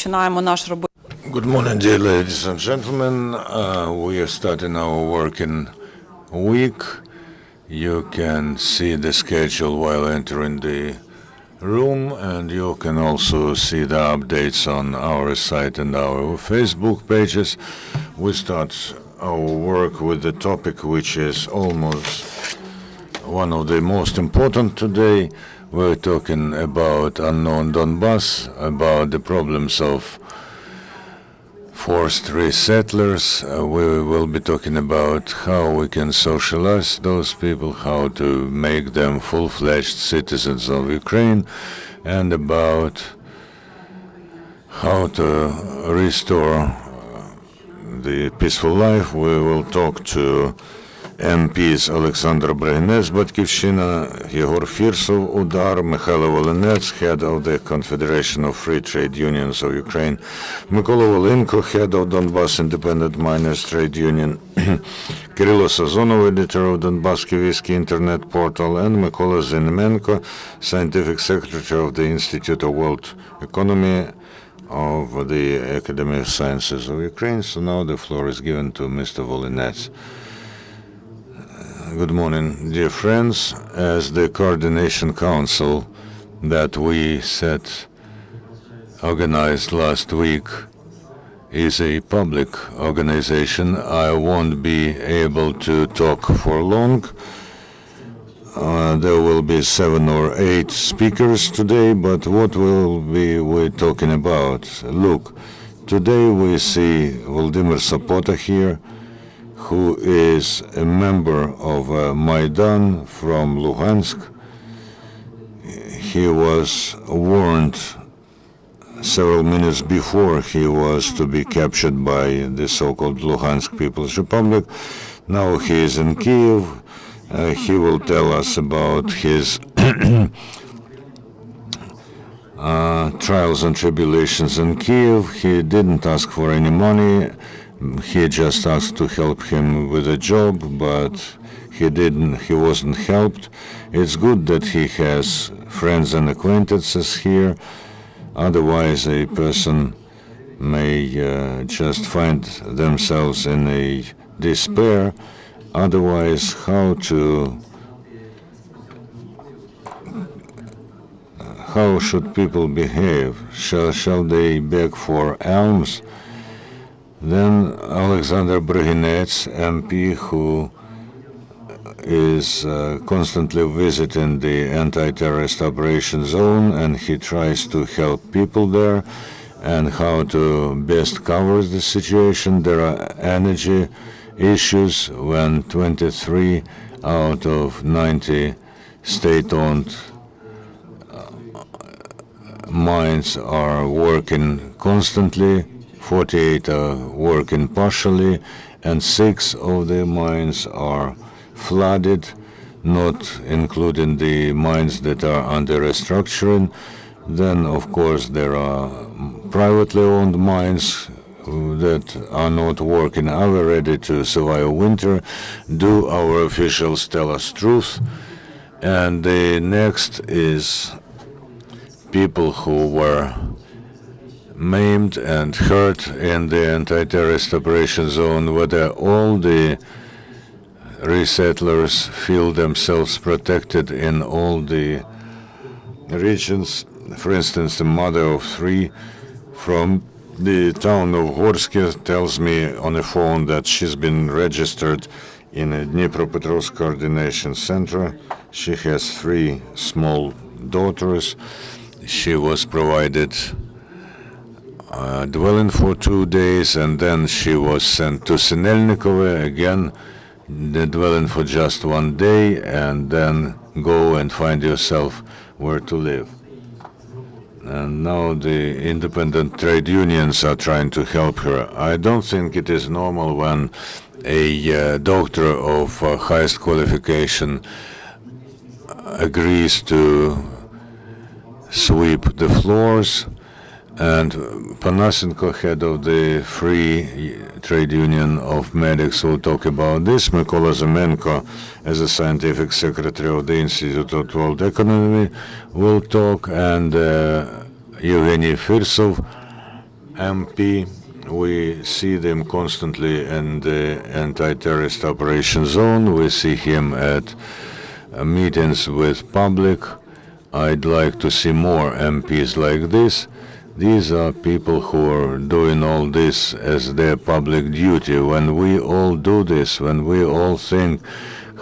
Good morning, dear ladies and gentlemen. We are starting our working week. You can see the schedule while entering the room, and you can also see the updates on our site and our Facebook pages. We start our work with the topic which is almost one of the most important today. We're talking about unknown Donbas, about the problems of forced resettlers. We will be talking about how we can socialize those people, how to make them full-fledged citizens of Ukraine, and about how to restore the peaceful life. We will talk to MPs Oleksandr Brygynets, Batkivshchyna, Yegor Firsov, UDAR, Mykola Volynets, head of the Confederation of Free Trade Unions of Ukraine, Mykola Volynko, head of Donbas Independent Miners Trade Union, Kyryl Sazonov, editor of Donbas Internet Portal, and Mykola Zimenko, scientific secretary of the Institute of World Economy of the Academy of Sciences of Ukraine. So now the floor is given to Mr. Volynets. Good morning, dear friends. As the Coordination Council that we organized last week is a public organization, I won't be able to talk for long. There will be 7 or 8 speakers today, but what will we talking about? Look, today we see Volodymyr Sopota here, who is a member of Maidan from Luhansk. He was warned several minutes before he was to be captured by the so-called Luhansk People's Republic. Now he is in Kiev. He will tell us about his trials and tribulations in Kiev. He didn't ask for any money. He just asked to help him with a job, but he wasn't helped. It's good that he has friends and acquaintances here. Otherwise, a person may just find themselves in a despair. Otherwise, how should people behave? Shall they beg for alms? Then Oleksandr Brygynets, MP, who is constantly visiting the anti-terrorist operation zone, and he tries to help people there and how to best cover the situation. There are energy issues when 23 out of 90 state-owned mines are working constantly. 48 are working partially, and 6 of the mines are flooded, not including the mines that are under restructuring. Then, of course, there are privately owned mines that are not working. Are we ready to survive winter? Do our officials tell us truth? And the next is people who were maimed and hurt in the anti-terrorist operation zone, whether all the resettlers feel themselves protected in all the regions. For instance, the mother of 3 from the town of Gorsk tells me on the phone that she's been registered in a Dnipropetrovsk coordination center. She has 3 small daughters. She was provided dwelling for 2 days, and then she was sent to Sinelnikove, again the dwelling for just 1 day, and then go and find yourself where to live. And now the independent trade unions are trying to help her. I don't think it is normal when a doctor of highest qualification agrees to sweep the floors. And Panasenko, head of the Free Trade Union of Medics, will talk about this. Mykola Zimenko, as a scientific secretary of the Institute of World Economy, will talk, and Evgeny Firsov, MP. We see them constantly in the anti-terrorist operation zone. We see him at meetings with public. I'd like to see more MPs like this. These are people who are doing all this as their public duty. When we all do this, when we all think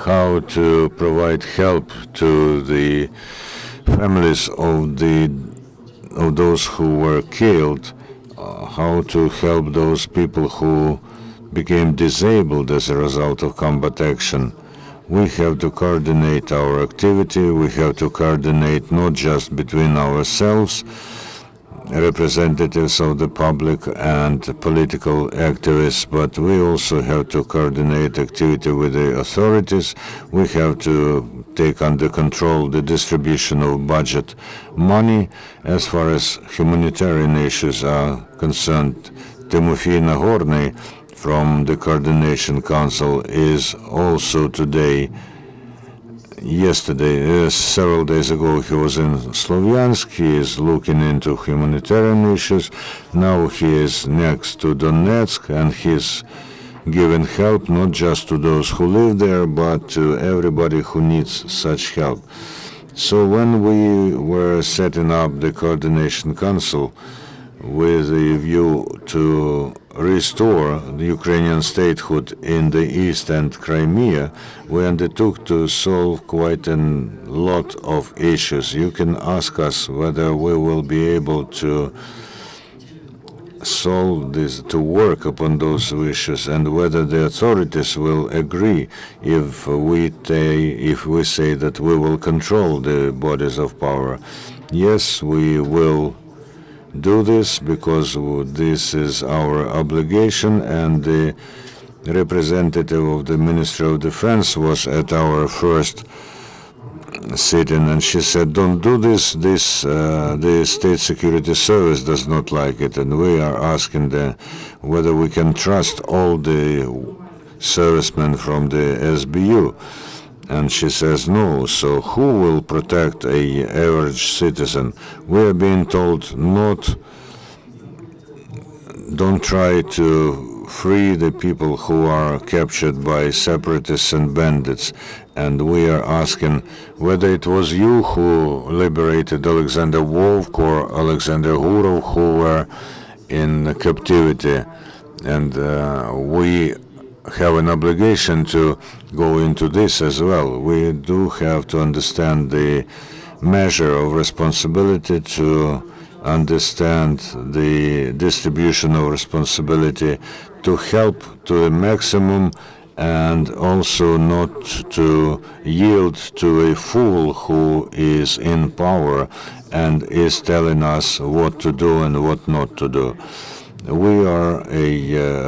how to provide help to the families of those who were killed, how to help those people who became disabled as a result of combat action, we have to coordinate our activity. We have to coordinate not just between ourselves, representatives of the public and political activists, but we also have to coordinate activity with the authorities. We have to take under control the distribution of budget money. As far as humanitarian issues are concerned, Timofey Nagorny from the Coordination Council is also yesterday, several days ago, he was in Slovyansk. He is looking into humanitarian issues. Now he is next to Donetsk, and he's giving help not just to those who live there, but to everybody who needs such help. So when we were setting up the Coordination Council with a view to restore the Ukrainian statehood in the east and Crimea, we undertook to solve quite a lot of issues. You can ask us whether we will be able to solve this, to work upon those issues, and whether the authorities will agree if we say that we will control the bodies of power. Yes, we will do this because this is our obligation, and the representative of the Ministry of Defense was at our first sitting, and she said, don't do this, the State Security Service does not like it, and we are asking whether we can trust all the servicemen from the SBU. And she says no. So who will protect a average citizen? We are being told don't try to free the people who are captured by separatists and bandits. And we are asking whether it was you who liberated Alexander Wolk or Alexander Hurov who were in captivity. And we have an obligation to go into this as well. We do have to understand the measure of responsibility, to understand the distribution of responsibility, to help to the maximum, and also not to yield to a fool who is in power and is telling us what to do and what not to do. We are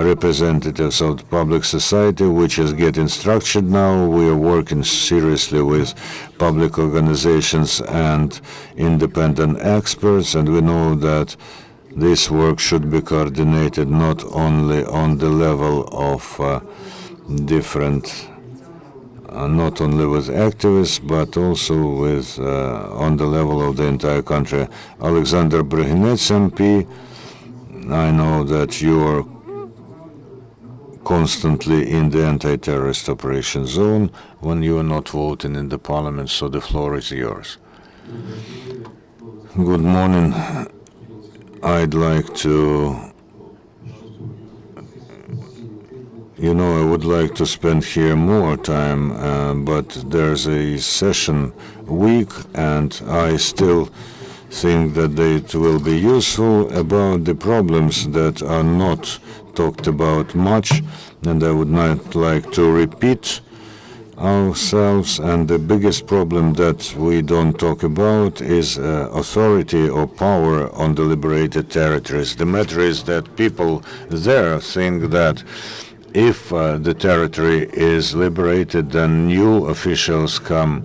representatives of the public society, which is getting structured now. We are working seriously with public organizations and independent experts, and we know that this work should be coordinated not only on the level of not only with activists, but also with on the level of the entire country. Oleksandr Brygynets MP, I know that you are constantly in the anti-terrorist operation zone when you are not voting in the parliament, so the floor is yours. Good morning. I'd like to, I would like to spend here more time, but there's a session week, and I still think that it will be useful about the problems that are not talked about much, and I would not like to repeat ourselves. And the biggest problem that we don't talk about is authority or power on the liberated territories. The matter is that people there think that if the territory is liberated, then new officials come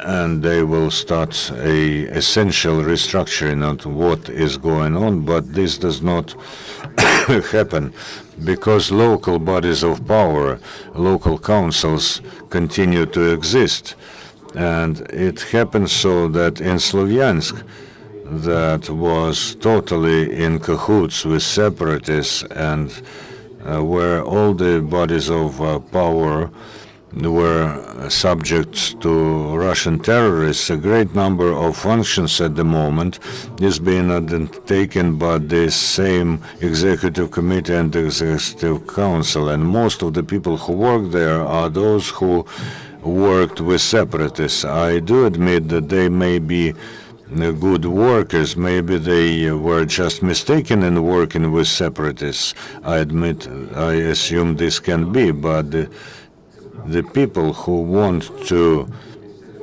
and they will start a essential restructuring of what is going on, but this does not happen because local bodies of power, local councils continue to exist. And it happens so that in Slovyansk, that was totally in cahoots with separatists and where all the bodies of power were subject to Russian terrorists. A great number of functions at the moment is being undertaken by this same executive committee and executive council, and most of the people who work there are those who worked with separatists. I do admit that they may be good workers. Maybe they were just mistaken in working with separatists. I assume this can be, but the people who want to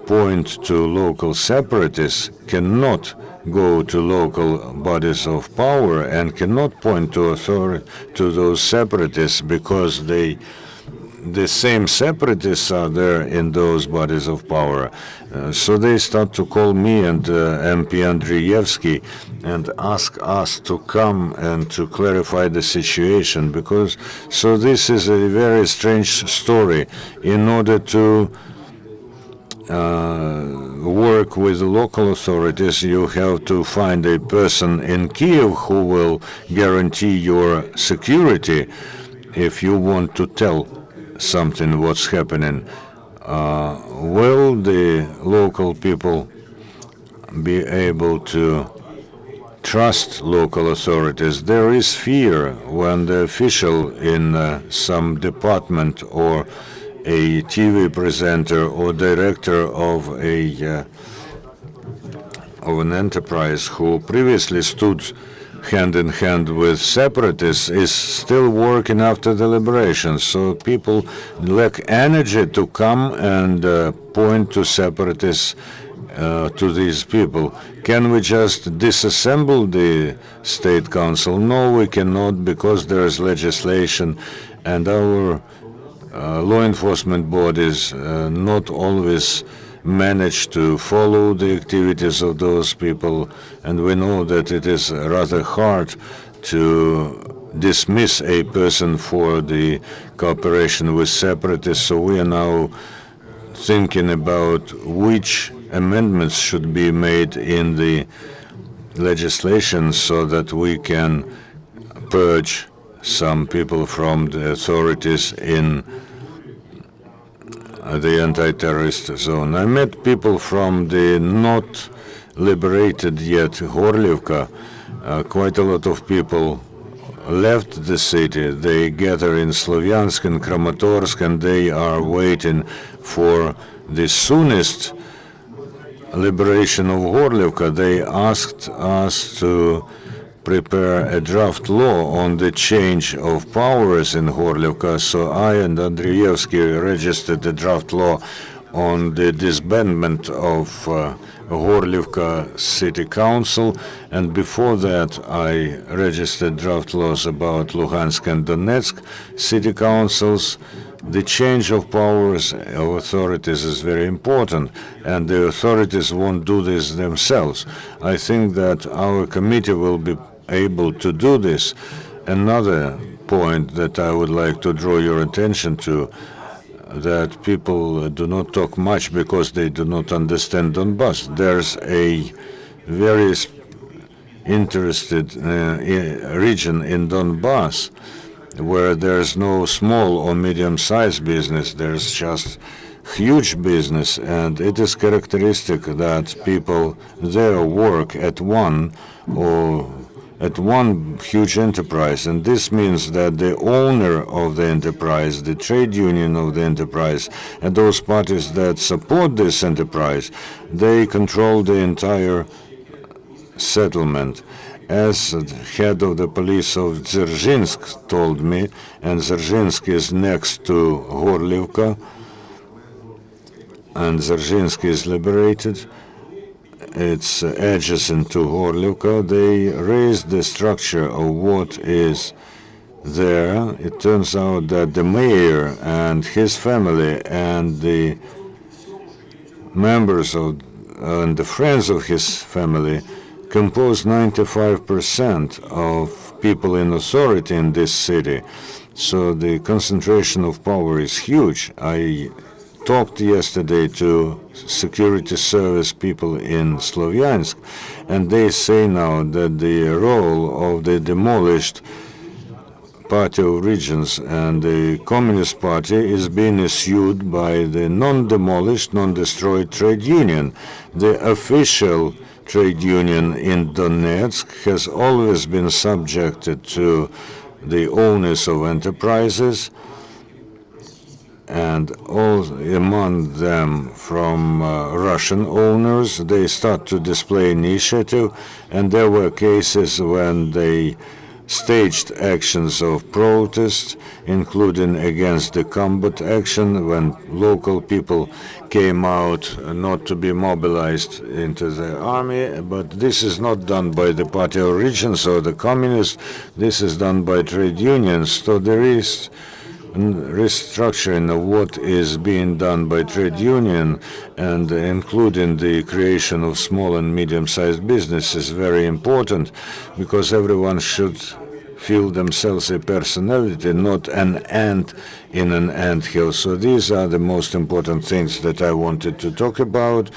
point to local separatists cannot go to local bodies of power and cannot point to those separatists because the same separatists are there in those bodies of power. So they start to call me and MP Andrievsky and ask us to come and to clarify the situation, because so this is a very strange story. In order to work with the local authorities, you have to find a person in Kiev who will guarantee your security if you want to tell something what's happening. Will the local people be able to trust local authorities? There is fear when the official in some department or a TV presenter or director of an enterprise who previously stood hand in hand with separatists is still working after the liberation. So people lack energy to come and point to separatists, to these people. Can we just disassemble the state council? No, we cannot, because there is legislation and our law enforcement bodies not always manage to follow the activities of those people, and we know that it is rather hard to dismiss a person for the cooperation with separatists. So we are now thinking about which amendments should be made in the legislation so that we can purge some people from the authorities in the anti-terrorist zone. I met people from the not liberated yet Gorlivka. Quite a lot of people left the city. They gather in Slovyansk and Kramatorsk, and they are waiting for the soonest liberation of Gorlivka. They asked us to prepare a draft law on the change of powers in Gorlivka. So I and Andrievsky registered the draft law on the disbandment of Gorlivka City Council, and before that I registered draft laws about Luhansk and Donetsk city councils. The change of powers of authorities is very important, and the authorities won't do this themselves. I think that our committee will be able to do this. Another point that I would like to draw your attention to, that people do not talk much because they do not understand Donbas. There's a very interested region in Donbas where there's no small or medium-sized business, there's just huge business, and it is characteristic that people there work at one huge enterprise, and this means that the owner of the enterprise, the trade union of the enterprise, and those parties that support this enterprise, they control the entire settlement. As head of the police of Dzerzhinsk told me, and Dzerzhinsk is next to Gorlivka, and Dzerzhinsk is liberated, it's adjacent to Gorlivka. They raised the structure of what is there. It turns out that the mayor and his family and the members of and the friends of his family compose 95% of people in authority in this city. So the concentration of power is huge. I talked yesterday to security service people in Slovyansk, and they say now that the role of the demolished Party of Regions and the Communist Party is being assumed by the non-demolished, non-destroyed trade union. The official trade union in Donetsk has always been subjected to the owners of enterprises, and all among them from Russian owners. They start to display initiative, and there were cases when they staged actions of protest, including against the combat action, when local people came out not to be mobilized into the army. But this is not done by the Party of Regions or the communists. This is done by trade unions. So there is restructuring of what is being done by trade union, and including the creation of small and medium-sized businesses, very important, because everyone should feel themselves a personality, not an ant in an anthill. So these are the most important things that I wanted to talk about,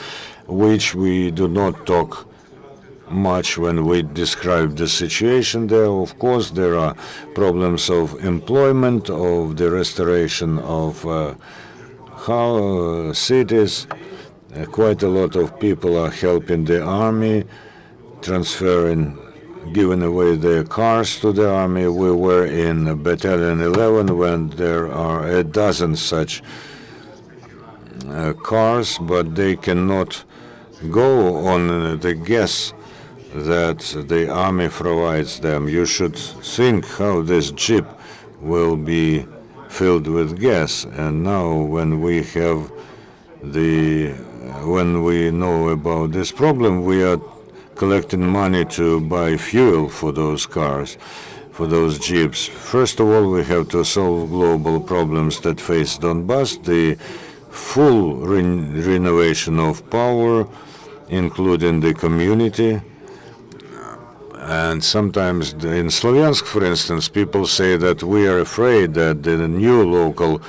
which we do not talk much when we describe the situation there. Of course, there are problems of employment, of the restoration of cities. Quite a lot of people are helping the army, giving away their cars to the army. We were in Battalion 11 when there are a dozen such cars, but they cannot go on the gas that the army provides them. You should think how this jeep will be filled with gas. And now when we know about this problem, we are collecting money to buy fuel for those cars, for those jeeps. First of all, we have to solve global problems that face Donbas, the full renovation of power, including the community. And sometimes in Slovyansk, for instance, people say that we are afraid that the new local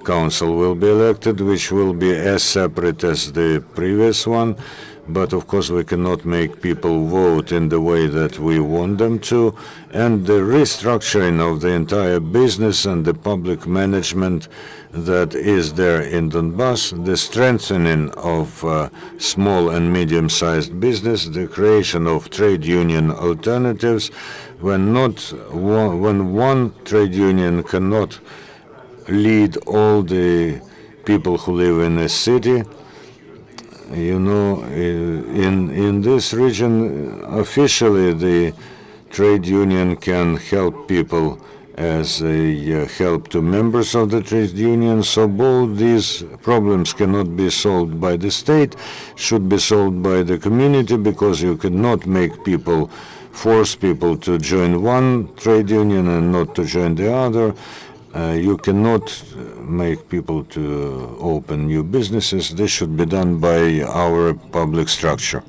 council will be elected, which will be as separate as the previous one. But of course, we cannot make people vote in the way that we want them to. And the restructuring of the entire business and the public management that is there in Donbas, the strengthening of small and medium-sized business, the creation of trade union alternatives. When one trade union cannot lead all the people who live in a city, in this region, officially the trade union can help people as a help to members of the trade union. So both these problems cannot be solved by the state, should be solved by the community, because you cannot force people to join one trade union and not to join the other. You cannot make people to open new businesses. This should be done by our public structure.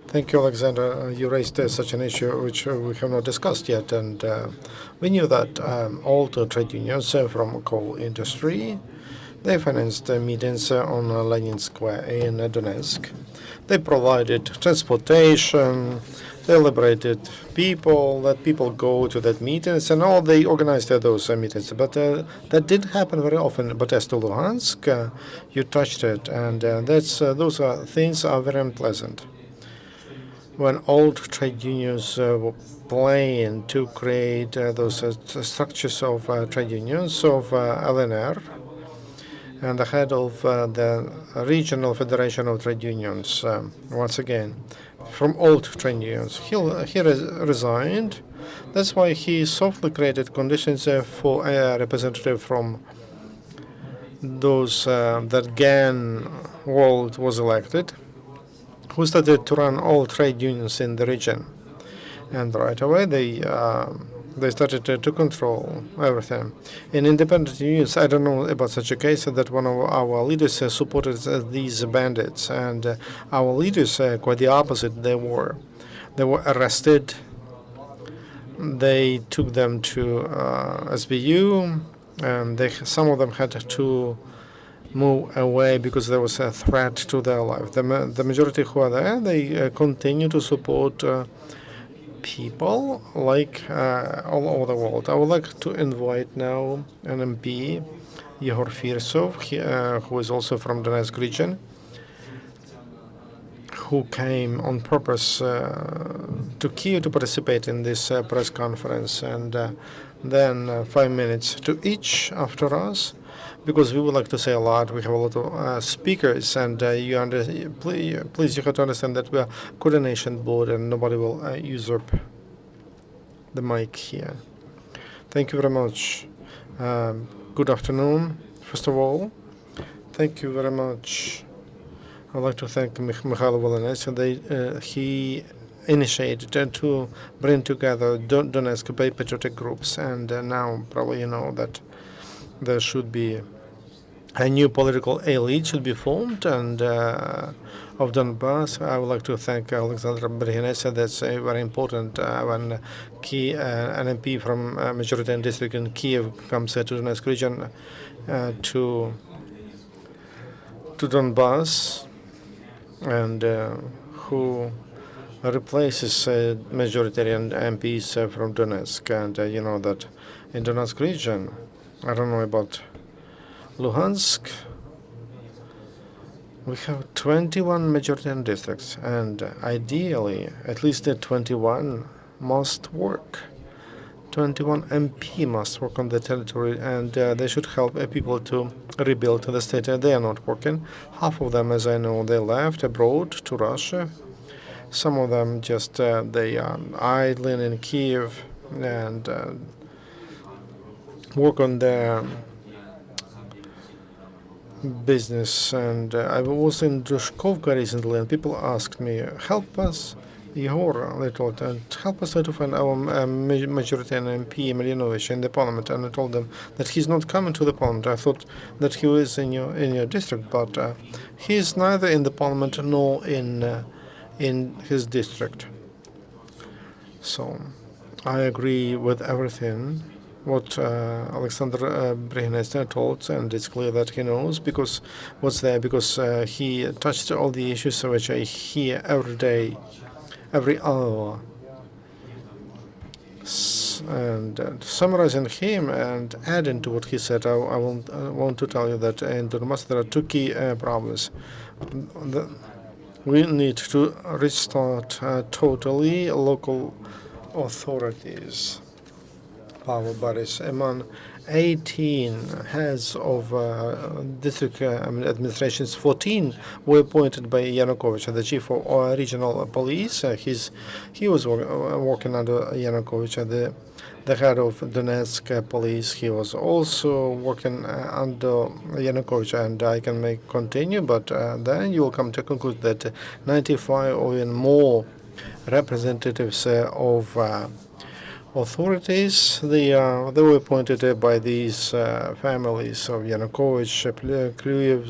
Thank you, Oleksandr. You raised such an issue which we have not discussed yet, and we knew that all the trade unions from coal industry, they financed meetings on Lenin Square in Donetsk. They provided transportation, they liberated people, let people go to that meetings, and all they organized those meetings. But that didn't happen very often. But as to Luhansk, you touched it, and those things are very unpleasant. When old trade unions were planning to create those structures of trade unions of LNR, and the head of the Regional Federation of Trade Unions, once again, from old trade unions, he resigned. That's why he softly created conditions for a representative from those that GAN world was elected, who started to run all trade unions in the region. And right away they started to control everything. In independent unions, I don't know about such a case that one of our leaders supported these bandits, and our leaders, quite the opposite, they were arrested. They took them to SBU, and some of them had to move away because there was a threat to their life. The majority who are there, they continue to support people like all over the world. I would like to invite now an MP, Yegor Firsov, who is also from the Donetsk region, who came on purpose to Kyiv to participate in this press conference, and then 5 minutes to each after us, because we would like to say a lot. We have a lot of speakers, and please, you have to understand that we are coordination board, and nobody will usurp the mic here. Thank you very much. Good afternoon, first of all. Thank you very much. I'd like to thank Mykola Volynets. He initiated to bring together Donetsk patriotic groups, and now probably you know that there should be a new political elite should be formed, and of Donbas. I would like to thank Oleksandr Brygynets. That's very important when an MP from majority district in Kyiv comes to Donetsk region to Donbas, and who replaces majoritarian MPs from Donetsk. And you know that in Donetsk region, I don't know about Luhansk, we have 21 majoritarian districts, and ideally, at least 21 must work. 21 MP must work on the territory, and they should help people to rebuild the state. They are not working. Half of them, as I know, they left abroad to Russia. Some of them just they are idling in Kyiv and work on their business. And I was in Dushkovka recently, and people asked me, help us, Yegor, they told, and help us to find our majoritarian MP, Malinovich, in the parliament. And I told them that he's not coming to the parliament. I thought that he was in your district, but he's neither in the parliament nor in his district. So I agree with everything what Oleksandr Brygynets told, and it's clear that he knows because what's there, because he touched all the issues which I hear every day, every hour. And summarizing him and adding to what he said, I want to tell you that in Donbas there are two key problems. We need to restart totally local authorities, power bodies. Among 18 heads of district administrations, 14 were appointed by Yanukovych, the chief of regional police. He was working under Yanukovych, the head of Donetsk police. He was also working under Yanukovych, and I can continue, but then you will come to conclude that 95 or even more representatives of authorities, they were appointed by these families of Yanukovych, Krylev,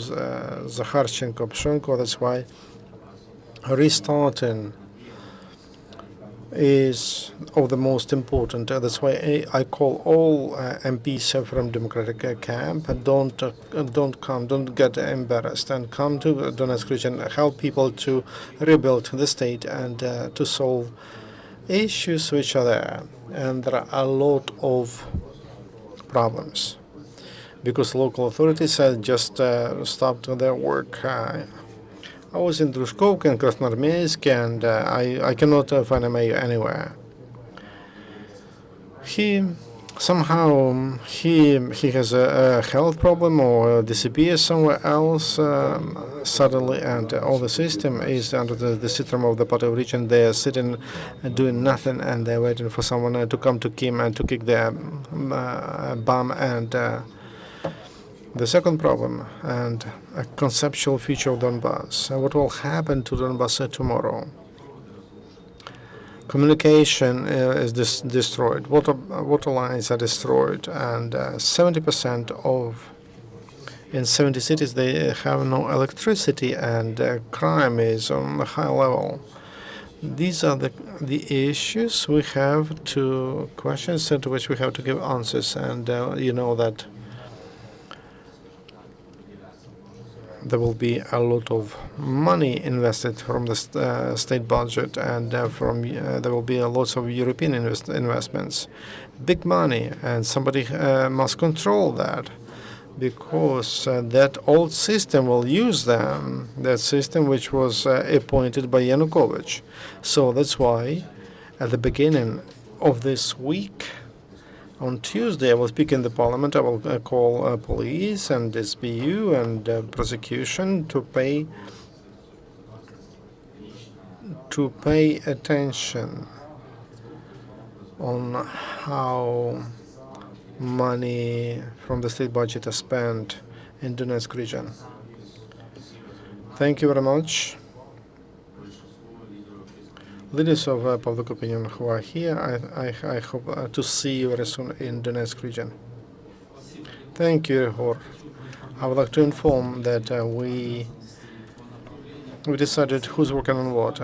Zakharchenko, Pshonko. That's why restarting is of the most important. That's why I call all MPs from Democratic camp. Don't come, don't get embarrassed, and come to Donetsk region, help people to rebuild the state and to solve issues which are there. And there are a lot of problems because local authorities have just stopped their work. I was in Drushkovka and Krasnoarmeysk, and I cannot find a mayor anywhere. He has a health problem or disappears somewhere else suddenly, and all the system is under the system of the part of region. They are sitting doing nothing, and they're waiting for someone to come to Kim and to kick their bum. And the second problem, and a conceptual future of Donbas. What will happen to Donbas tomorrow? Communication is destroyed. Water lines are destroyed, and 70% of in 70 cities they have no electricity, and crime is on a high level. These are the issues we have to questions to which we have to give answers, and you know that there will be a lot of money invested from the state budget, and there will be lots of European investments, big money, and somebody must control that, because that old system will use them, that system which was appointed by Yanukovych. So that's why at the beginning of this week, on Tuesday, I will speak in the parliament. I will call police and SBU and prosecution to pay attention on how money from the state budget is spent in Donetsk region. Thank you very much. Leaders of public opinion who are here, I hope to see you very soon in Donetsk region. Thank you, Yegor. I would like to inform that we decided who's working on what: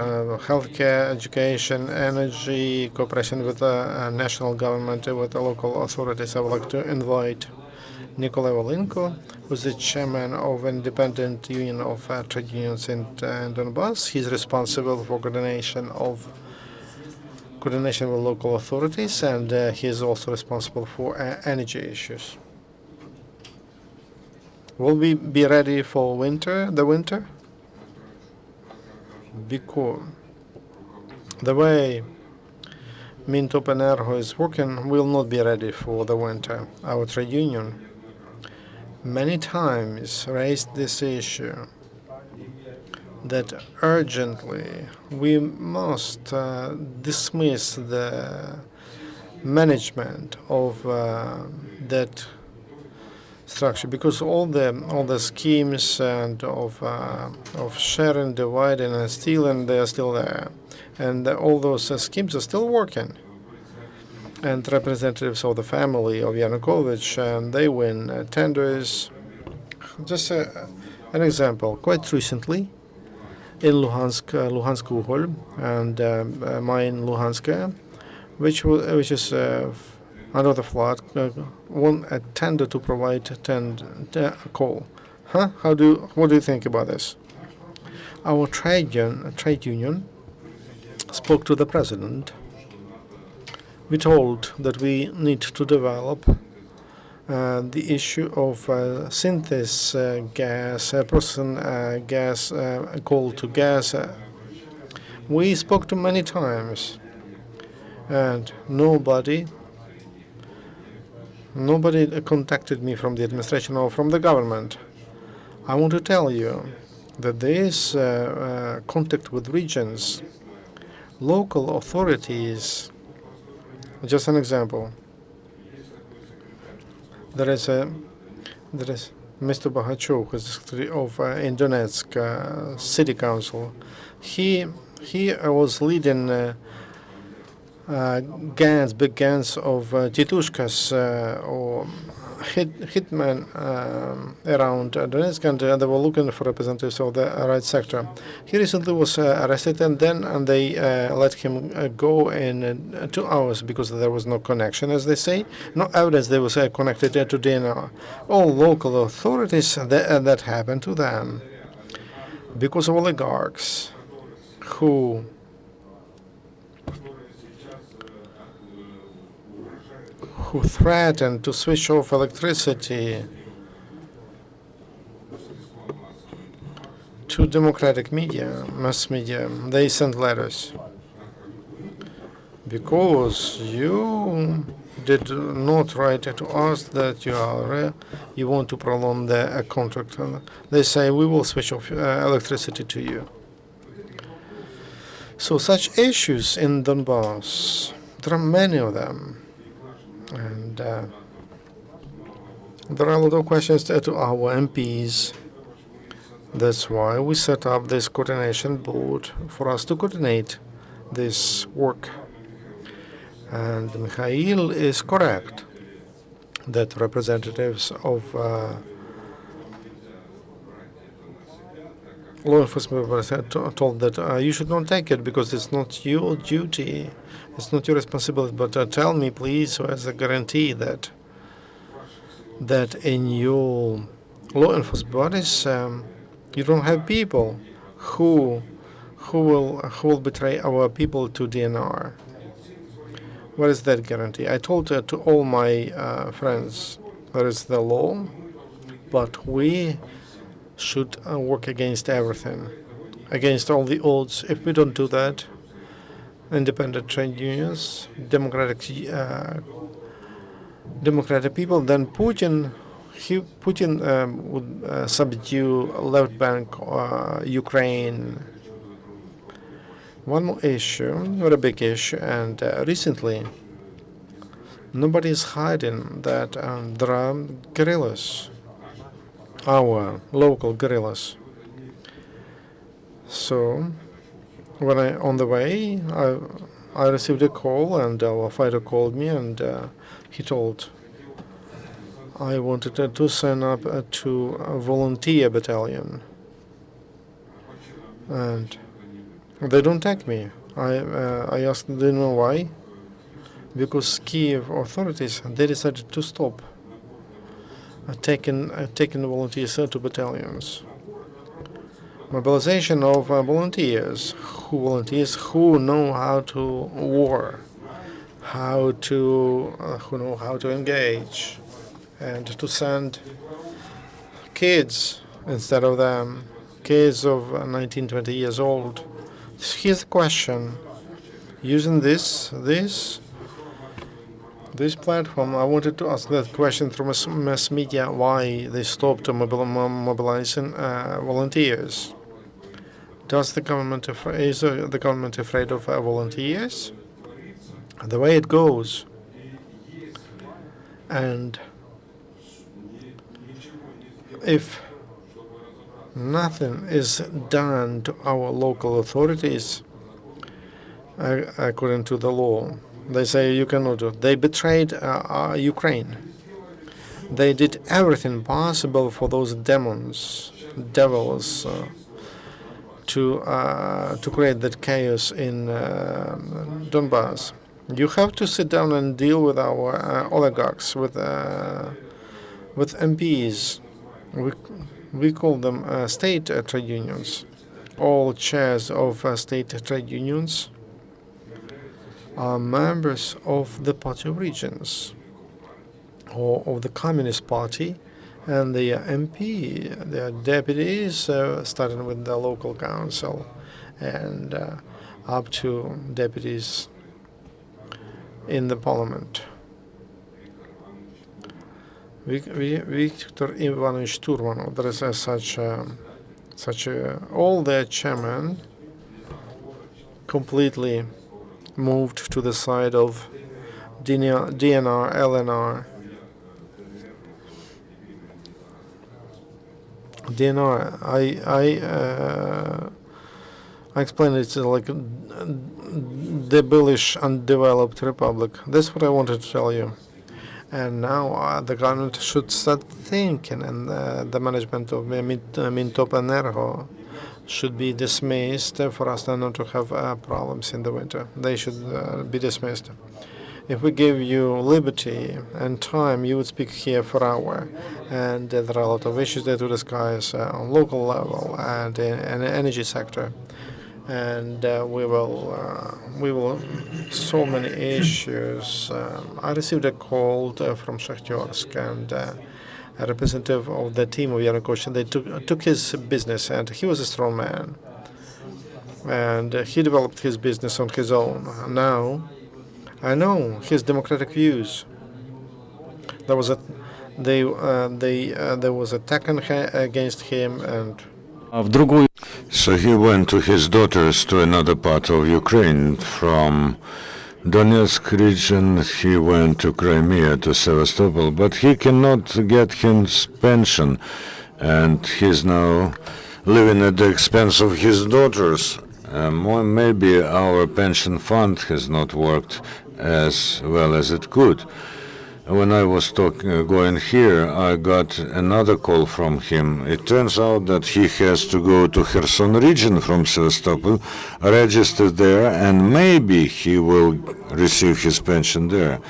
healthcare, education, energy, cooperation with the national government, with the local authorities. I would like to invite Mykola Volynko, who's the chairman of Independent Union of Trade Unions in Donbas. He's responsible for coordination with local authorities, and he is also responsible for energy issues. Will we be ready for the winter? Because the way Mintopenergo is working, will not be ready for the winter. Our trade union many times raised this issue that urgently we must dismiss the management of that structure, because all the schemes and of sharing, dividing, and stealing, they are still there, and all those schemes are still working. And representatives of the family of Yanukovych, and they win tenders. Just an example. Quite recently, in Luhansk Uhl and mine Luhansk, which is under the flood, won a tender to provide coal. What do you think about this? Our trade union spoke to the president. We told that we need to develop the issue of synthesis gas, processing gas, coal to gas. We spoke to many times, and nobody contacted me from the administration or from the government. I want to tell you that this contact with regions, local authorities. Just an example. There is Mr. Bahachov, who is secretary of in Donetsk City Council. He was leading big gangs of titushkas or hitmen around Donetsk, and they were looking for representatives of the right sector. He recently was arrested, and they let him go in 2 hours because there was no connection, as they say, no evidence they was connected to DNA. All local authorities, that happened to them because of oligarchs who threatened to switch off electricity to democratic media, mass media. They sent letters. Because you did not write to us that you want to prolong the contract. They say, we will switch off electricity to you. So such issues in Donbas, there are many of them. And there are a lot of questions to our MPs. That's why we set up this coordination board for us to coordinate this work. And Mykhaylo is correct that representatives of law enforcement told that you should not take it because it's not your duty, it's not your responsibility. But tell me, please, as a guarantee that in your law enforcement bodies You don't have people who will betray our people to DNR. What is that guarantee? I told to all my friends, there is the law, but we should work against everything, against all the odds. If we don't do that, independent trade unions, democratic people, then Putin would subdue left bank Ukraine. One more issue, not a big issue, and recently nobody is hiding that there are guerrillas, our local guerrillas. So when on the way, I received a call, and our fighter called me, and he told I wanted to sign up to a volunteer battalion, and they don't take me. I asked, do you know why? Because Kiev authorities, they decided to stop taking volunteers to battalions. Mobilization of volunteers who know how to war, who know how to engage, and to send kids instead of them, kids of 19, 20 years old. Here's the question. Using this platform, I wanted to ask that question through mass media, why they stopped mobilizing volunteers. Is the government afraid of volunteers? The way it goes, and if nothing is done to our local authorities according to the law, they say you cannot do it. They betrayed Ukraine. They did everything possible for those devils to create that chaos in Donbas. You have to sit down and deal with our oligarchs, with MPs. We call them state trade unions. All chairs of state trade unions are members of the Party of Regions or of the Communist Party, and the MP, the deputies, starting with the local council and up to deputies in the parliament. Viktor Ivanovich Turmanov, there is such all the chairmen completely moved to the side of DNR, LNR. DNR, I explained it's like the bullish, undeveloped republic. That's what I wanted to tell you. And now the government should start thinking, and the management of Mintop Energo should be dismissed for us not to have problems in the winter. They should be dismissed. If we give you liberty and time, you would speak here for an hour. And there are a lot of issues there to discuss on local level and in the energy sector. And we will so many issues. I received a call from Shakhtarsk, and a representative of the team of Yanukovych. They took his business, and he was a strong man, and he developed his business on his own. Now, I know his democratic views. There was attack against him, and so he went to his daughters to another part of Ukraine. From Donetsk region, he went to Crimea, to Sevastopol, but he cannot get his pension, and he's now living at the expense of his daughters. Maybe our pension fund has not worked as well as it could. When I was going here, I got another call from him. It turns out that he has to go to Kherson region from Sevastopol, register there, and maybe he will receive his pension there.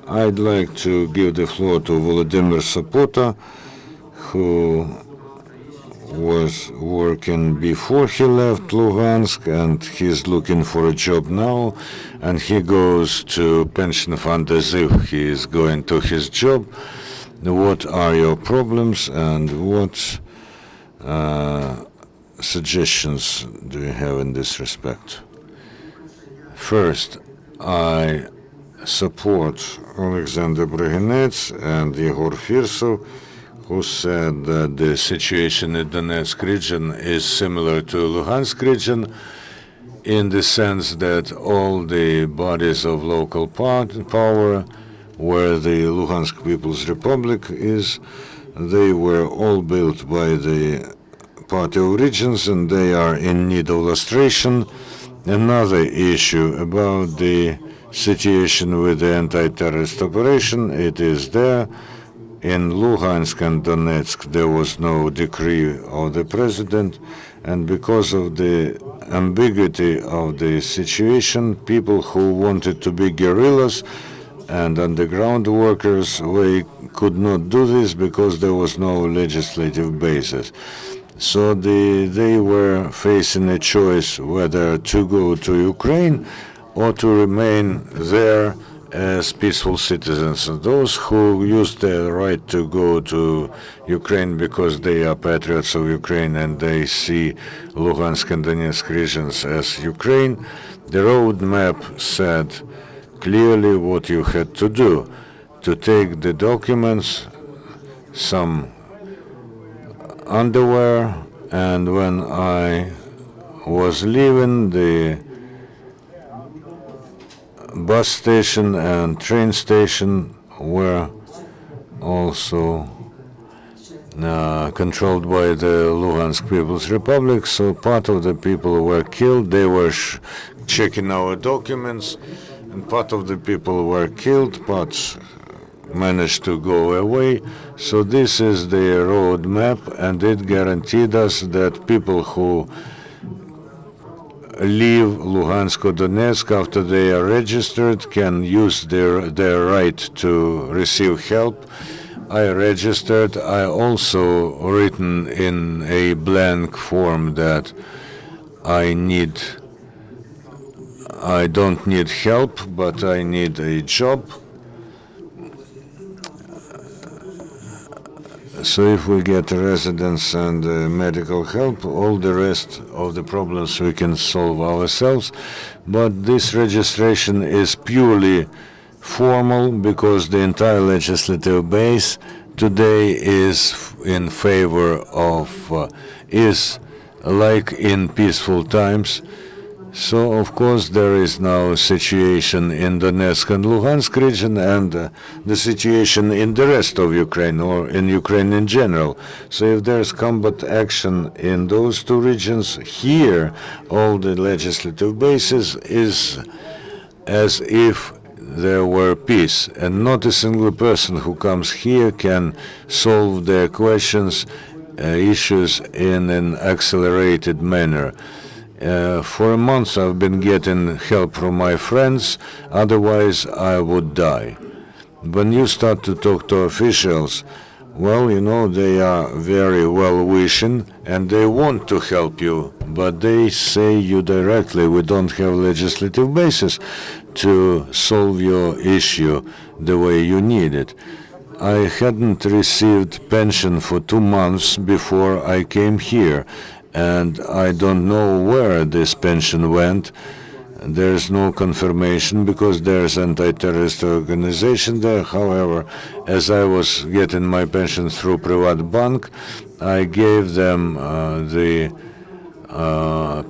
I'd like to give the floor to Volodymyr Sopota, who was working before he left Luhansk, and he's looking for a job now, and he goes to pension fund as if he is going to his job. What are your problems, and what suggestions do you have in this respect? First, I support Oleksandr Brygynets and Yegor Firsov, who said that the situation in the Donetsk region is similar to Luhansk region in the sense that all the bodies of local power, where the Luhansk People's Republic is, they were all built by the Party of Regions, and they are in need of lustration. Another issue about the situation with the anti-terrorist operation, it is there. In Luhansk and Donetsk, there was no decree of the president, and because of the ambiguity of the situation, people who wanted to be guerrillas and underground workers, they could not do this because there was no legislative basis. So they were facing a choice whether to go to Ukraine or to remain there as peaceful citizens. Those who used their right to go to Ukraine because they are patriots of Ukraine and they see Luhansk and Donetsk regions as Ukraine, the roadmap said clearly what you had to do: to take the documents, some underwear, and when I was leaving, the bus station and train station were also controlled by the Luhansk People's Republic, so part of the people were killed. They were checking our documents, and part of the people were killed, part managed to go away. So this is the roadmap, and it guaranteed us that people who leave Luhansk or Donetsk after they are registered can use their right to receive help. I registered. I also written in a blank form that I don't need help, but I need a job. So if we get residence and medical help, all the rest of the problems we can solve ourselves. But this registration is purely formal because the entire legislative base today is in favor of, is like in peaceful times. So, of course, there is now a situation in Donetsk and Luhansk region and the situation in the rest of Ukraine, or in Ukraine in general. So if there's combat action in those two regions, here all the legislative basis is as if there were peace, and not a single person who comes here can solve their questions, issues in an accelerated manner. For a month I've been getting help from my friends, otherwise I would die. When you start to talk to officials, well, you know, they are very well-wishing and they want to help you, but they say you directly, we don't have legislative basis to solve your issue the way you need it. I hadn't received pension for 2 months before I came here, and I don't know where this pension went. There's no confirmation because there's anti-terrorist organization there. However, as I was getting my pension through Privat Bank, I gave them the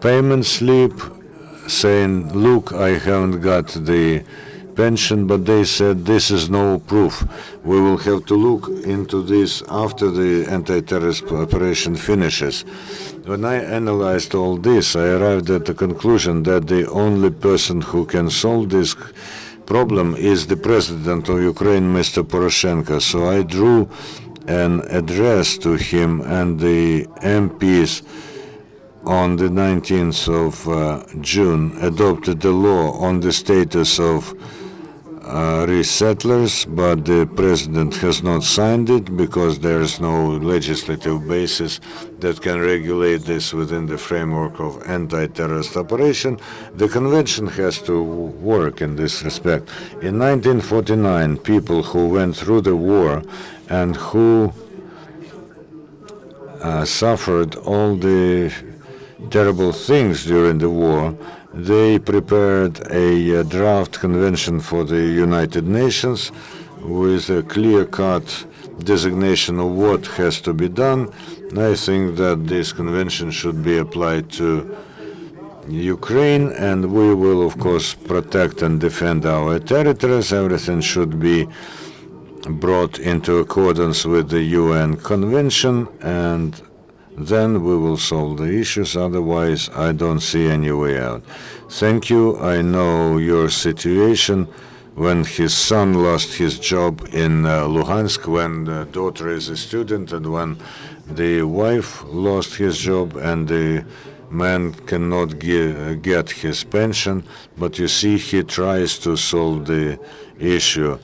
payment slip saying, look, I haven't got the pension, but they said this is no proof. We will have to look into this after the anti-terrorist operation finishes. When I analyzed all this, I arrived at the conclusion that the only person who can solve this problem is the president of Ukraine, Mr. Poroshenko. So I drew an address to him and the MPs on the 19th of June, adopted the law on the status of resettlers, but the president has not signed it because there is no legislative basis that can regulate this within the framework of anti-terrorist operation. The convention has to work in this respect. In 1949, people who went through the war and who suffered all the terrible things during the war, they prepared a draft convention for the United Nations with a clear-cut designation of what has to be done. I think that this convention should be applied to Ukraine, and we will, of course, protect and defend our territories. Everything should be brought into accordance with the UN Convention, and then we will solve the issues. Otherwise, I don't see any way out. Thank you. I know your situation when his son lost his job in Luhansk, when the daughter is a student, and when the wife lost his job and the man cannot get his pension. But you see, he tries to solve the issue,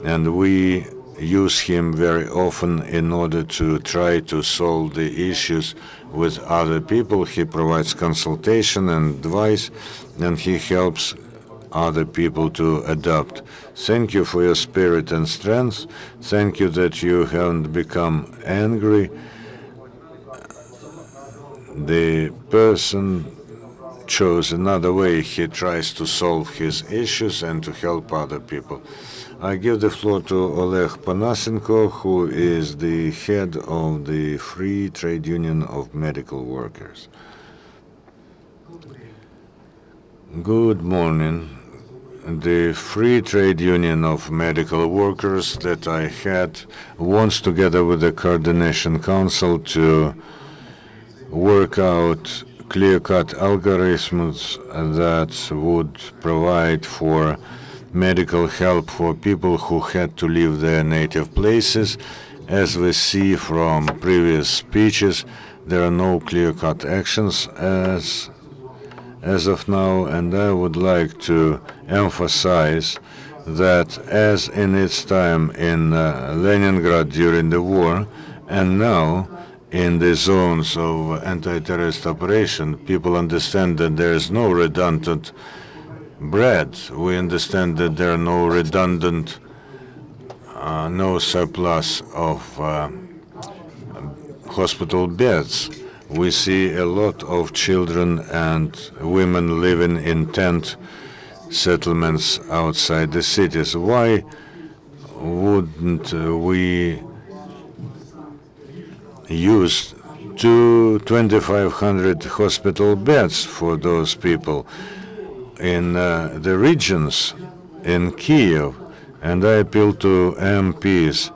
and we use him very often in order to try to solve the issues with other people. He provides consultation and advice, and he helps other people to adapt. Thank you for your spirit and strength. Thank you that you haven't become angry. The person chose another way. He tries to solve his issues and to help other people. I give the floor to Oleg Panasenko, who is the head of the Free Trade Union of Medical Workers. Good morning. The Free Trade Union of Medical Workers that I had wants, together with the Coordination Council, to work out clear-cut algorithms that would provide for medical help for people who had to leave their native places. As we see from previous speeches, there are no clear-cut actions as of now, and I would like to emphasize that as in its time in Leningrad during the war, and now in the zones of anti-terrorist operation, people understand that there is no redundant bread. We understand that there are no redundant, no surplus of hospital beds. We see a lot of children and women living in tent settlements outside the cities. Why wouldn't we use 2,500 hospital beds for those people in the regions in Kiev? And I appeal to MPs,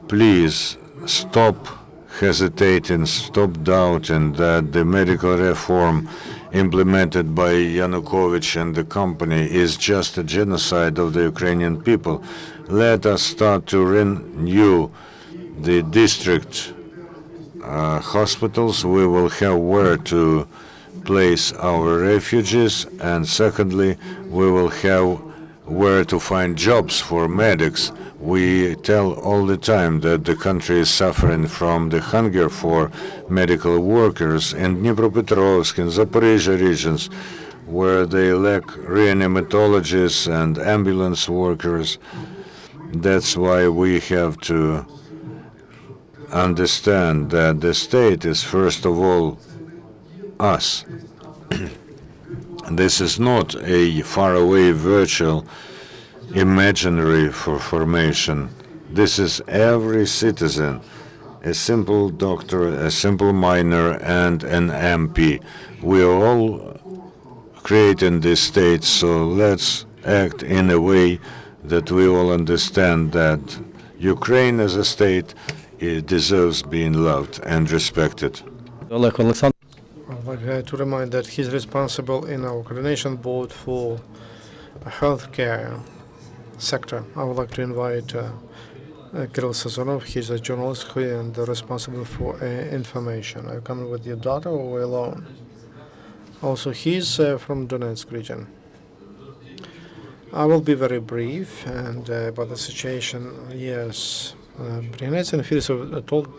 please stop hesitating, stop doubting that the medical reform implemented by Yanukovych and the company is just a genocide of the Ukrainian people. Let us start to renew the district hospitals. We will have where to place our refugees, and secondly, we will have where to find jobs for medics. We tell all the time that the country is suffering from the hunger for medical workers in Dnipropetrovsk and Zaporizhia regions, where they lack reanimatologists and ambulance workers. That's why we have to understand that the state is first of all us. This is not a faraway virtual imaginary formation. This is every citizen, a simple doctor, a simple miner, and an MP. We are all creating this state, so let's act in a way that we all understand that Ukraine as a state, it deserves being loved and respected. Oleksandr. I'd like to remind that he's responsible in our coordination board for healthcare sector. I would like to invite Kyryl Sazonov. He's a journalist who is responsible for information. Are you coming with your daughter or alone? Also, he's from Donetsk region. I will be very brief and about the situation. Yes, Brygynets and Firsov told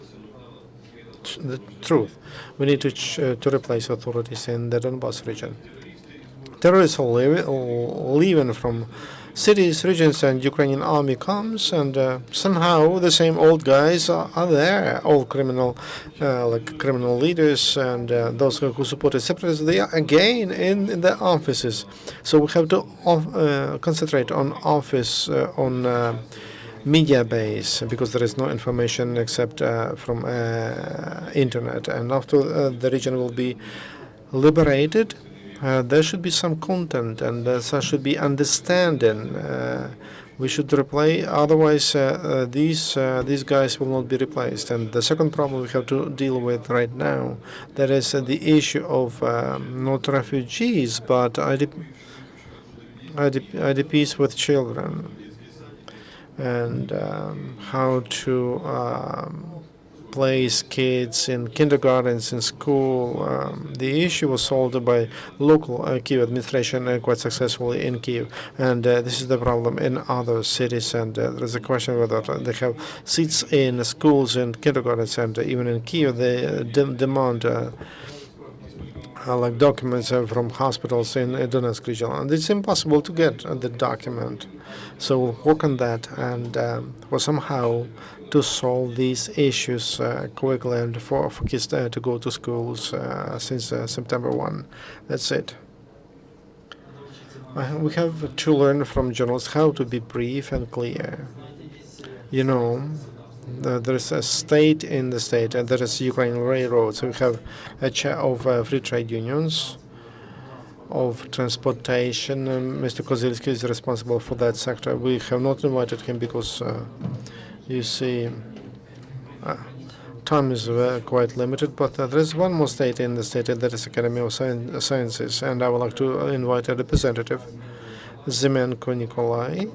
the truth. We need to replace authorities in the Donbas region. Terrorists are leaving from cities, regions, and Ukrainian army comes, and somehow the same old guys are there, all criminal, like criminal leaders and those who supported separatists. They are again in the offices. So we have to concentrate on office on. Media base because there is no information except from internet, and after the region will be liberated, there should be some content and there should be understanding. We should replace, otherwise these guys will not be replaced. And the second problem we have to deal with right now, that is the issue of not refugees but IDPs with children, and how to place kids in kindergartens, in school. The issue was solved by local Kiev administration quite successfully in Kiev, and this is the problem in other cities. And there is a question whether they have seats in schools and kindergartens, and even in Kiev they demand like documents from hospitals in Donetsk region, and it's impossible to get the document. So we'll work on that and for somehow to solve these issues quickly and for kids to go to schools since September 1. That's it. We have to learn from journalists how to be brief and clear. You know, there is a state in the state, and there is Ukrainian railroads. We have a chair of free trade unions, of transportation. Mr. Kozylski is responsible for that sector. We have not invited him because, you see, time is quite limited. But there is one more state in the state, and that is Academy of Sciences. And I would like to invite a representative, Zimenko Nikolai,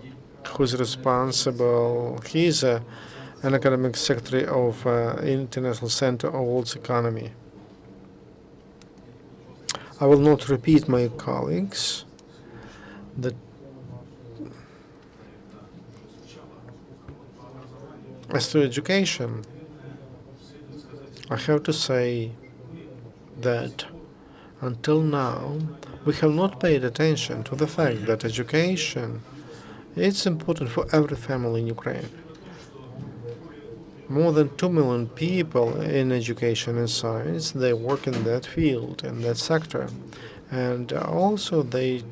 who is responsible. He is an academic secretary of International Center of World's Economy. I will not repeat my colleagues. As to education, I have to say that until now we have not paid attention to the fact that education is important for every family in Ukraine. More than 2 million people in education and science, they work in that field, in that sector. And also they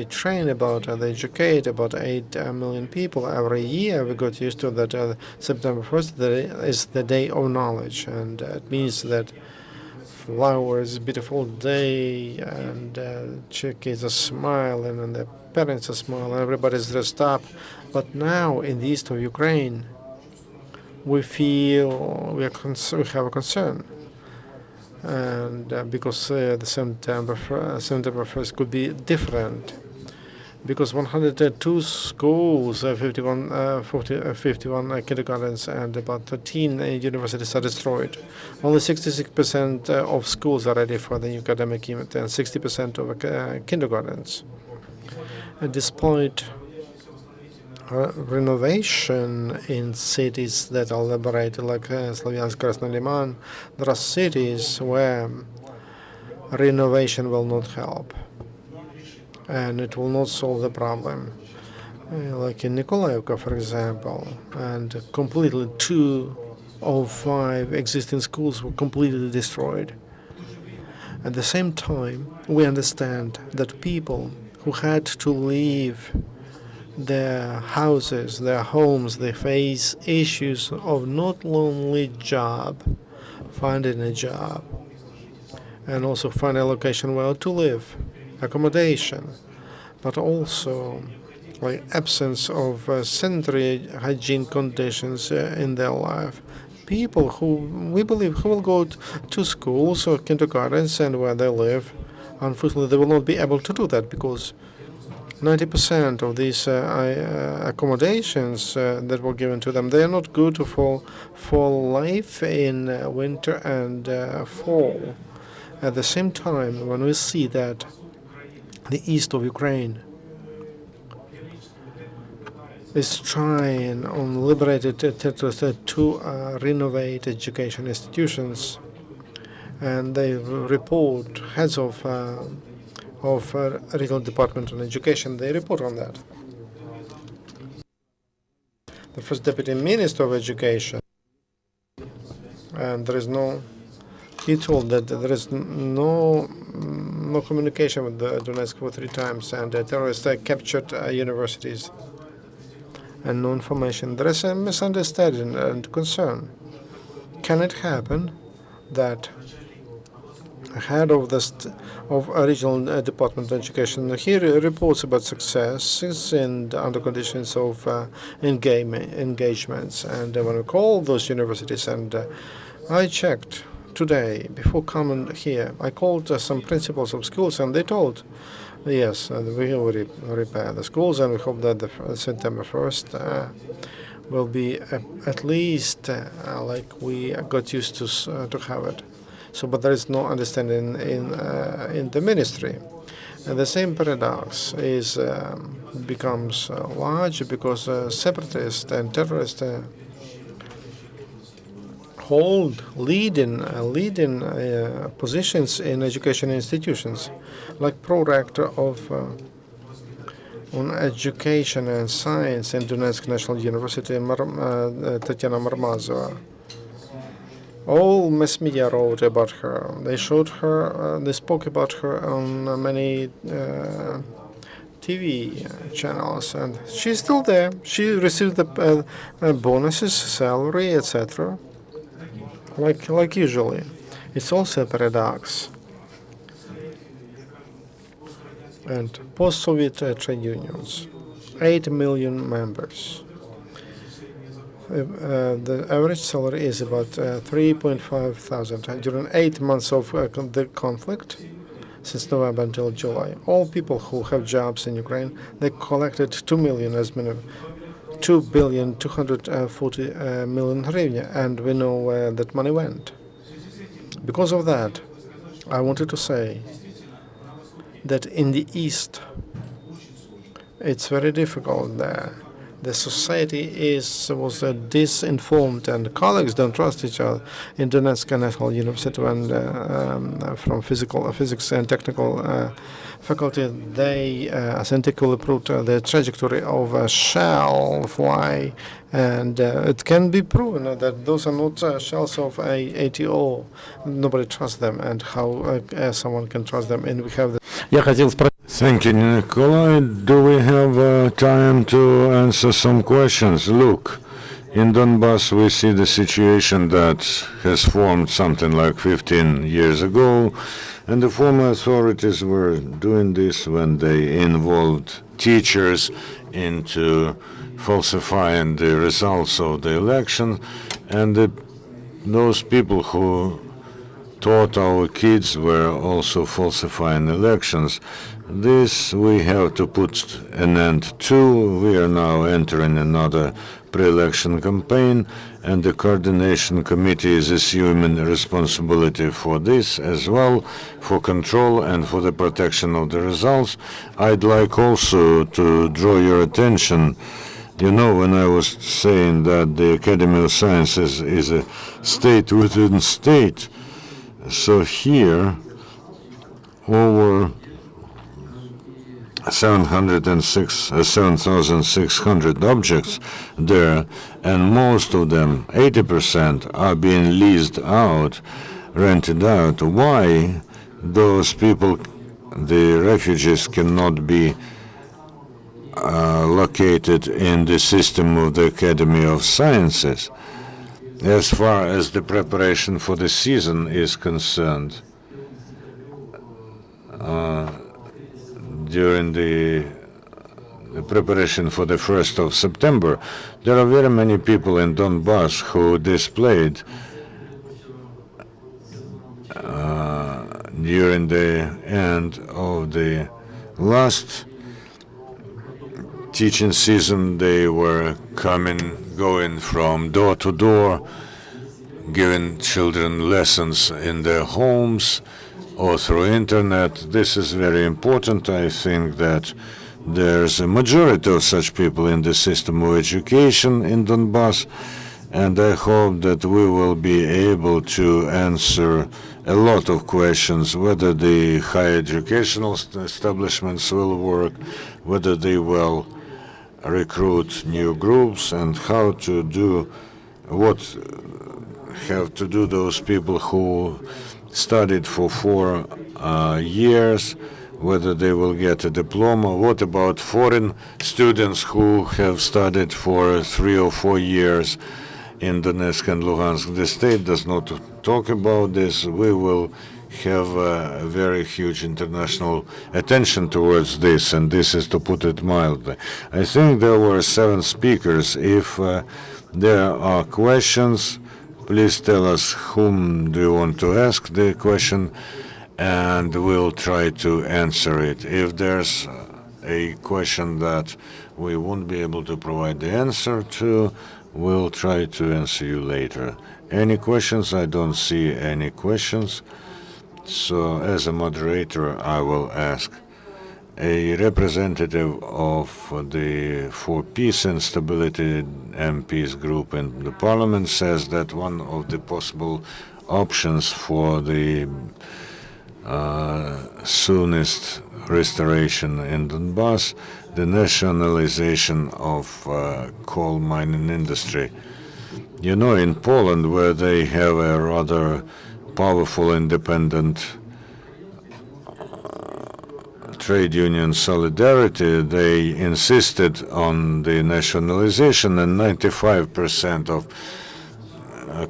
train about, they educate about 8 million people every year. We got used to that September 1st is the day of knowledge. And it means that flowers, beautiful day, and kids are smiling, and their parents are smiling, everybody's dressed up. But now in the east of Ukraine, we feel we have a concern, and because the September 1st could be different, because 102 schools, 51 kindergartens, and about 13 universities are destroyed. Only 66% of schools are ready for the new academic year, and 60% of kindergartens. And despite renovation in cities that are liberated, like Slavyansk, Krasny Liman, there are cities where renovation will not help, and it will not solve the problem. Like in Nikolaevka, for example, and completely 2 of 5 existing schools were completely destroyed. At the same time, we understand that people who had to leave their houses, their homes, they face issues of not only finding a job, and also finding a location where to live, accommodation, but also like absence of sanitary hygiene conditions in their life. People who we believe who will go to schools or kindergartens and where they live, unfortunately they will not be able to do that because 90% of these accommodations that were given to them, they are not good for life in winter and fall. At the same time, when we see that the east of Ukraine is trying on liberated territories to renovate education institutions, and they report heads of regional department on education. They report on that. The first deputy minister of education, and there is no. He told that there is no communication with the Donetsk for 3 times, and terrorists captured universities, and no information. There is a misunderstanding and concern. Can it happen that head of a regional department of education he reports about successes and under conditions of engagements, and when we call those universities, and I checked today before coming here, I called some principals of schools, and they told, yes, we will repair the schools, and we hope that the September 1st will be at least like we got used to have it. So, but there is no understanding in the ministry. And the same paradox becomes large because separatists and terrorists hold leading positions in education institutions, like pro-rector of on education and science in Donetsk National University, Tatiana Marmazova. All mass media wrote about her. They showed her, they spoke about her on many TV channels, and she's still there. She received the bonuses, salary, etc. Like usually. It's also a paradox. And post-Soviet trade unions, 8 million members. The average salary is about 3.5 thousand. During 8 months of the conflict, since November until July, all people who have jobs in Ukraine, they collected 2 million as minimum, 2,240 million hryvnia, and we know where that money went. Because of that, I wanted to say that in the East, it's very difficult there. The society was disinformed, and colleagues don't trust each other. In Donetsk National University, and from physics and technical faculty, they authentically proved the trajectory of a shell fly, and it can be proven that those are not shells of a ATO. Nobody trusts them, and how someone can trust them. And we have the Thank you, Nikolai. Do we have time to answer some questions? Look, in Donbas we see the situation that has formed something like 15 years ago, and the former authorities were doing this when they involved teachers into falsifying the results of the election, and those people who taught our kids were also falsifying elections. This we have to put an end to. We are now entering another pre-election campaign, and the coordination committee is assuming responsibility for this as well, for control and for the protection of the results. I'd like also to draw your attention. You know, when I was saying that the Academy of Sciences is a state within state, so here over 7,600 objects there, and most of them, 80%, are being leased out, rented out. Why those people, the refugees, cannot be located in the system of the Academy of Sciences? As far as the preparation for the season is concerned, during the preparation for the 1st of September, there are very many people in Donbas who displayed during the end of the last teaching season. They were going from door to door, giving children lessons in their homes or through internet. This is very important. I think that there's a majority of such people in the system of education in Donbas, and I hope that we will be able to answer a lot of questions, whether the higher educational establishments will work, whether they will recruit new groups, and how to do what have to do those people who studied for 4 years, whether they will get a diploma. What about foreign students who have studied for 3 or 4 years in Donetsk and Luhansk? The state does not talk about this. We will have a very huge international attention towards this, and this is to put it mildly. I think there were 7 speakers. If there are questions, please tell us whom do you want to ask the question, and we'll try to answer it. If there's a question that we won't be able to provide the answer to, we'll try to answer you later. Any questions? I don't see any questions. So as a moderator, I will ask. A representative of the For Peace and Stability MPs group in the parliament says that one of the possible options for the soonest restoration in Donbas, the nationalization of coal mining industry. You know, in Poland, where they have a rather powerful independent trade union Solidarity, they insisted on the nationalization, and 95% of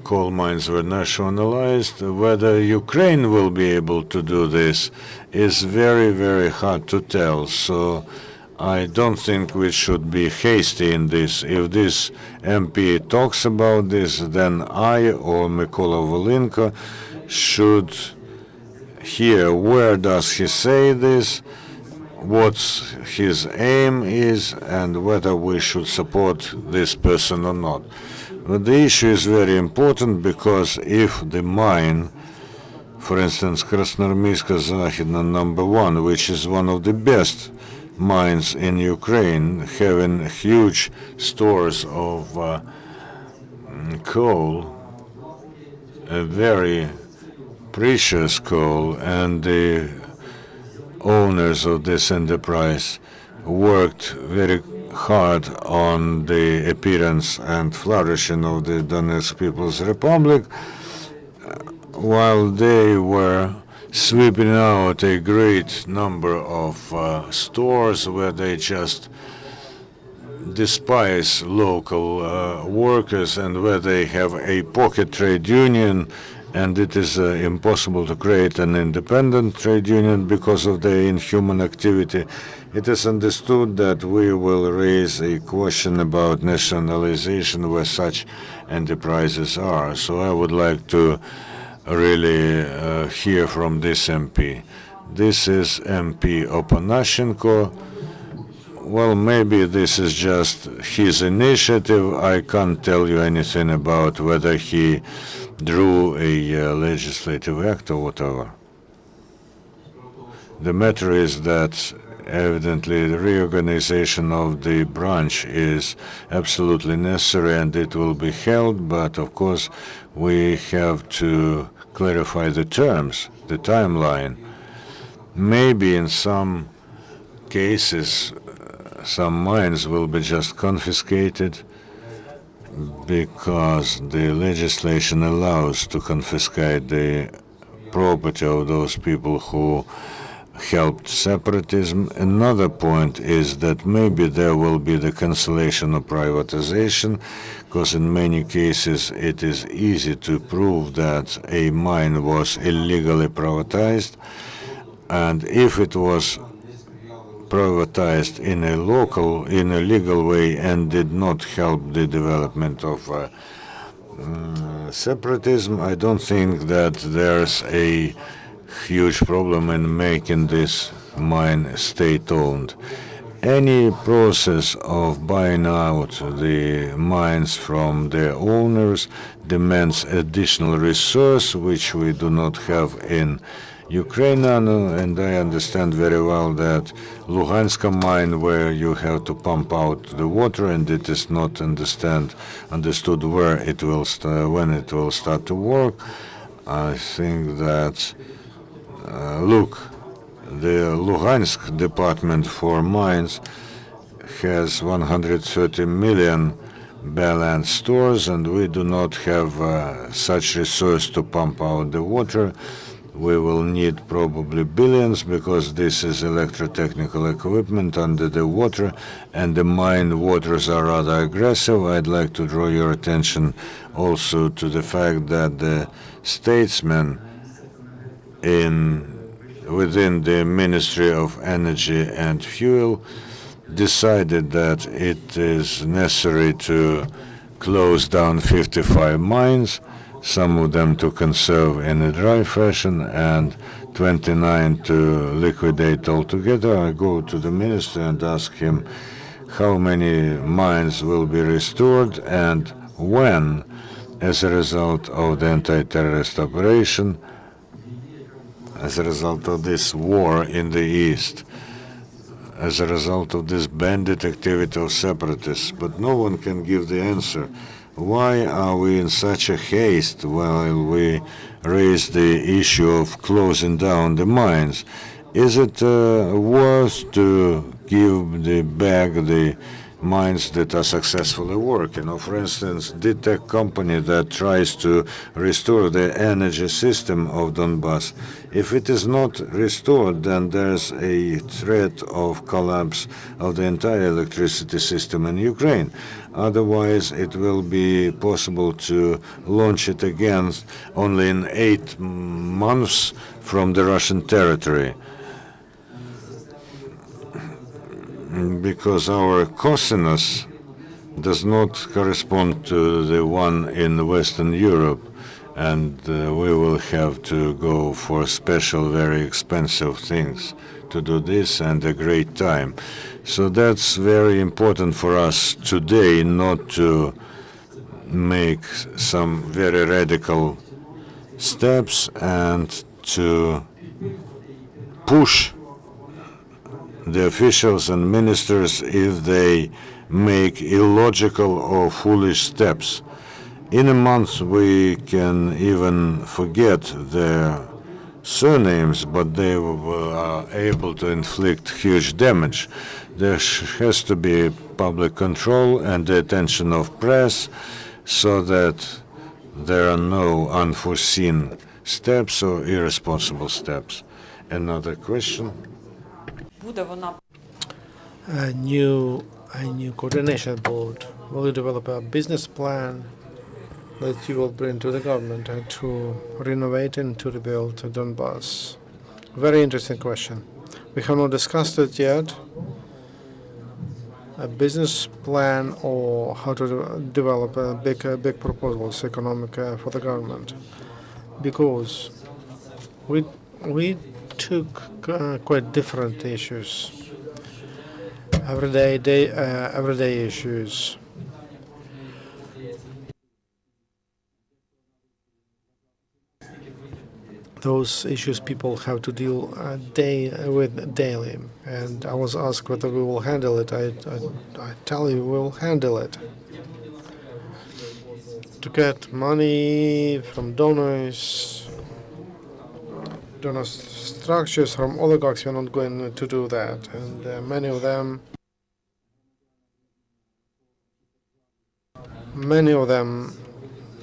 coal mines were nationalized. Whether Ukraine will be able to do this is very, very hard to tell. So I don't think we should be hasty in this. If this MP talks about this, then I or Mykola Volynko should hear where does he say this, what his aim is, and whether we should support this person or not. But the issue is very important, because if the mine, for instance, Krasnoarmeyska Zakhidna #1, which is one of the best mines in Ukraine, having huge stores of coal, a very precious coal, and the owners of this enterprise worked very hard on the appearance and flourishing of the Donetsk People's Republic, while they were sweeping out a great number of stores where they just despise local workers, and where they have a pocket trade union, and it is impossible to create an independent trade union because of their inhuman activity. It is understood that we will raise a question about nationalization where such enterprises are. So I would like to really hear from this MP. This is MP Opanashenko. Well, maybe this is just his initiative. I can't tell you anything about whether he drew a legislative act or whatever. The matter is that evidently the reorganization of the branch is absolutely necessary, and it will be held, but of course we have to clarify the terms, the timeline. Maybe in some cases some mines will be just confiscated, because the legislation allows to confiscate the property of those people who helped separatism. Another point is that maybe there will be the cancellation of privatization, because in many cases it is easy to prove that a mine was illegally privatized, and if it was privatized in a legal way and did not help the development of separatism, I don't think that there's a huge problem in making this mine state-owned. Any process of buying out the mines from their owners demands additional resource, which we do not have in Ukrainian, and I understand very well that Luhansk mine, where you have to pump out the water, and it is not understood where it will when it will start to work. I think that look, the Luhansk department for mines has 130 million balance stores, and we do not have such resource to pump out the water. We will need probably billions because this is electrotechnical equipment under the water, and the mine waters are rather aggressive. I'd like to draw your attention also to the fact that the statesmen within the Ministry of Energy and Fuel decided that it is necessary to close down 55 mines, some of them to conserve in a dry fashion, and 29 to liquidate altogether. I go to the minister and ask him how many mines will be restored and when, as a result of the anti-terrorist operation, as a result of this war in the East, as a result of this bandit activity of separatists. But no one can give the answer. Why are we in such a haste while we raise the issue of closing down the mines? Is it worth to give back the mines that are successfully working? Or, for instance, DTEC company that tries to restore the energy system of Donbas. If it is not restored, then there's a threat of collapse of the entire electricity system in Ukraine. Otherwise, it will be possible to launch it again only in 8 months from the Russian territory. Because our cosinus does not correspond to the one in Western Europe, and we will have to go for special, very expensive things to do this, and a great time. So that's very important for us today, not to make some very radical steps and to push the officials and ministers if they make illogical or foolish steps. In a month, we can even forget their surnames, but they were able to inflict huge damage. There has to be public control and the attention of press so that there are no unforeseen steps or irresponsible steps. Another question? A new coordination board will develop a business plan that you will bring to the government to renovate and to rebuild Donbas. Very interesting question. We have not discussed it yet. A business plan or how to develop a big proposals economic for the government, because we took quite different issues, everyday issues. Those issues people have to deal with daily, and I was asked whether we will handle it. I tell you, we will handle it. To get money from donor structures, from oligarchs, we're not going to do that, and many of them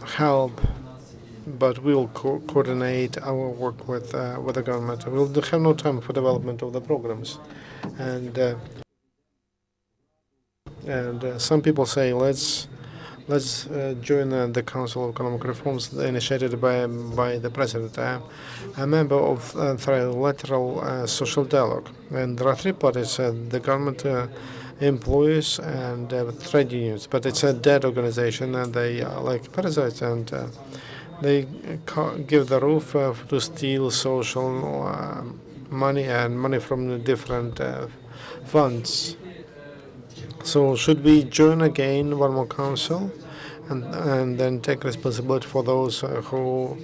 help. But we will coordinate our work with the government. We'll have no time for development of the programs, and some people say let's join the Council of Economic Reforms initiated by the president. I'm a member of trilateral social dialogue, and there are 3 parties: the government, employees, and trade unions. But it's a dead organization, and they are like parasites, and they give the roof to steal social money and money from the different funds. So should we join again one more council and then take responsibility for those who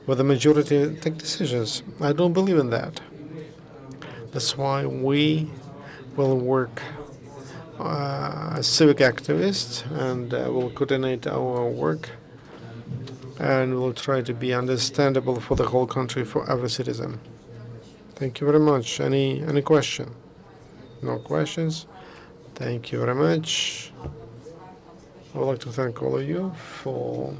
where the majority take decisions. I don't believe in that. That's why we will work as civic activists, and will coordinate our work, and will try to be understandable for the whole country, for every citizen. Thank you very much. Any question? No questions? Thank you very much. I would like to thank all of you for.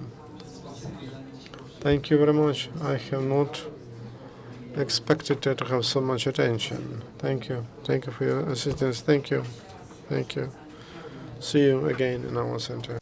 Thank you very much. I have not expected to have so much attention. Thank you. Thank you for your assistance. Thank you. Thank you. See you again in our center.